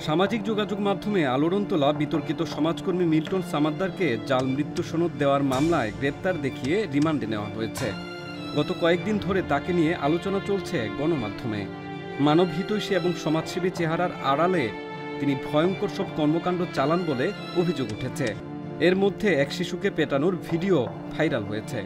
সামাজিক যোগাযোগ মাধ্যমে আলোড়ন তোলা বিতর্কিত সমাজকর্মী মিল্টন সামাদ্দারকে জাল মৃত্যু সনদ দেওয়ার মামলায় গ্রেপ্তার দেখিয়ে রিমান্ডে নেওয়া হয়েছে। গত কয়েকদিন ধরে তাকে নিয়ে আলোচনা চলছে গণমাধ্যমে। মানবহিতৈষী এবং সমাজসেবী চেহারার আড়ালে তিনি ভয়ঙ্কর সব কর্মকাণ্ড চালান বলে অভিযোগ উঠেছে। এর মধ্যে এক শিশুকে পেটানোর ভিডিও ভাইরাল হয়েছে।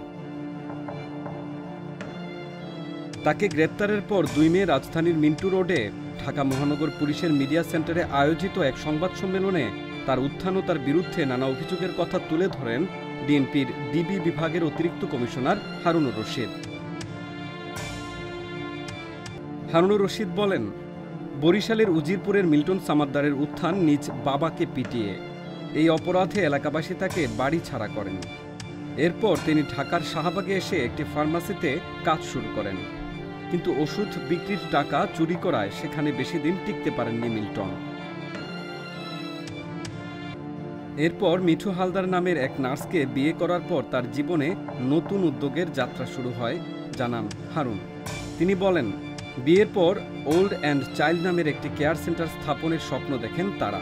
তাকে গ্রেপ্তারের পর 2 মে রাজধানীর মিন্টু রোডে ঢাকা মহানগর পুলিশের মিডিয়া সেন্টারে আয়োজিত এক সংবাদ সম্মেলনে তার উত্থান ও তার বিরুদ্ধে নানা অভিযোগের কথা তুলে ধরেন ডিএমপির ডিবি বিভাগের অতিরিক্ত কমিশনার হারুনুর রশিদ। হারুনুর রশিদ বলেন, বরিশালের উজিরপুরের মিল্টন সামাদ্দারের উত্থান নিজ বাবাকে পিটিয়ে। এই অপরাধে এলাকাবাসী তাকে বাড়ি ছাড়া করেন। এরপর তিনি ঢাকার শাহবাগে এসে একটি ফার্মাসিতে কাজ শুরু করেন, কিন্তু ওষুধ বিক্রির টাকা চুরি করায় সেখানে বেশি দিন টিকতে পারেননি মিল্টন। এরপর মিঠু হালদার নামের এক নার্সকে বিয়ে করার পর তার জীবনে নতুন উদ্যোগের যাত্রা শুরু হয়, জানান হারুন। তিনি বলেন, বিয়ের পর ওল্ড অ্যান্ড চাইল্ড নামের একটি কেয়ার সেন্টার স্থাপনের স্বপ্ন দেখেন তারা।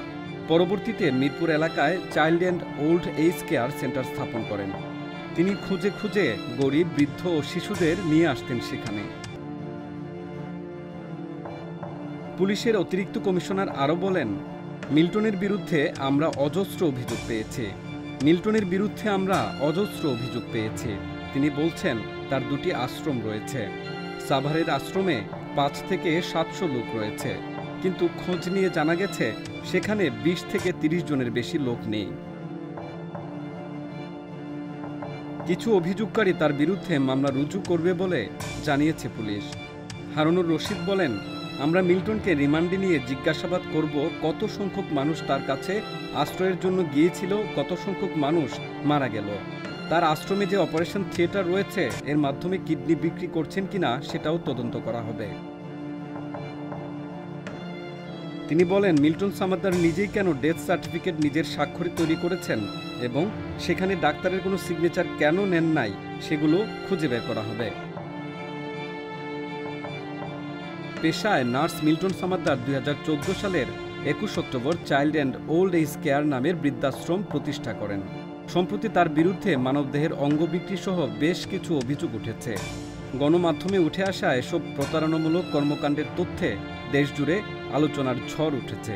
পরবর্তীতে মিরপুর এলাকায় child and old age care centre স্থাপন করেন। তিনি খুঁজে খুঁজে গরিব, বৃদ্ধ ও শিশুদের নিয়ে আসতেন সেখানে। পুলিশের অতিরিক্ত কমিশনার আরও বলেন, মিল্টনের বিরুদ্ধে আমরা অজস্র অভিযোগ পেয়েছি। তিনি বলছেন, তার 2টি আশ্রম রয়েছে। সাভারের আশ্রমে 5 থেকে 700 লোক রয়েছে, কিন্তু খোঁজ নিয়ে জানা গেছে সেখানে 20 থেকে 30 জনের বেশি লোক নেই। কিছু অভিযোগকারী তার বিরুদ্ধে মামলা রুজু করবে বলে জানিয়েছে পুলিশ। হারুনুর রশিদ বলেন, আমরা মিল্টনকে রিমান্ডে নিয়ে জিজ্ঞাসাবাদ করব কত সংখ্যক মানুষ তার কাছে আশ্রয়ের জন্য গিয়েছিল, কত সংখ্যক মানুষ মারা গেল। তার আশ্রমে যে অপারেশন থিয়েটার রয়েছে এর মাধ্যমে কিডনি বিক্রি করছেন কিনা সেটাও তদন্ত করা হবে। তিনি বলেন, মিল্টন সামাদ্দার নিজেই কেন ডেথ সার্টিফিকেট নিজের স্বাক্ষরে তৈরি করেছেন এবং সেখানে ডাক্তারের কোনো সিগনেচার কেন নেন নাই সেগুলো খুঁজে বের করা হবে। পেশায় নার্স মিল্টন সামাদ্দার 2014 সালের 21 October child and old age care নামের বৃদ্ধাশ্রম প্রতিষ্ঠা করেন। সম্প্রতি তার বিরুদ্ধে মানবদেহের অঙ্গ বিক্রি সহ বেশ কিছু অভিযোগ উঠেছে। গণমাধ্যমে উঠে আসা এসব প্রতারণামূলক কর্মকাণ্ডের তথ্যে দেশজুড়ে আলোচনার ঝড় উঠেছে।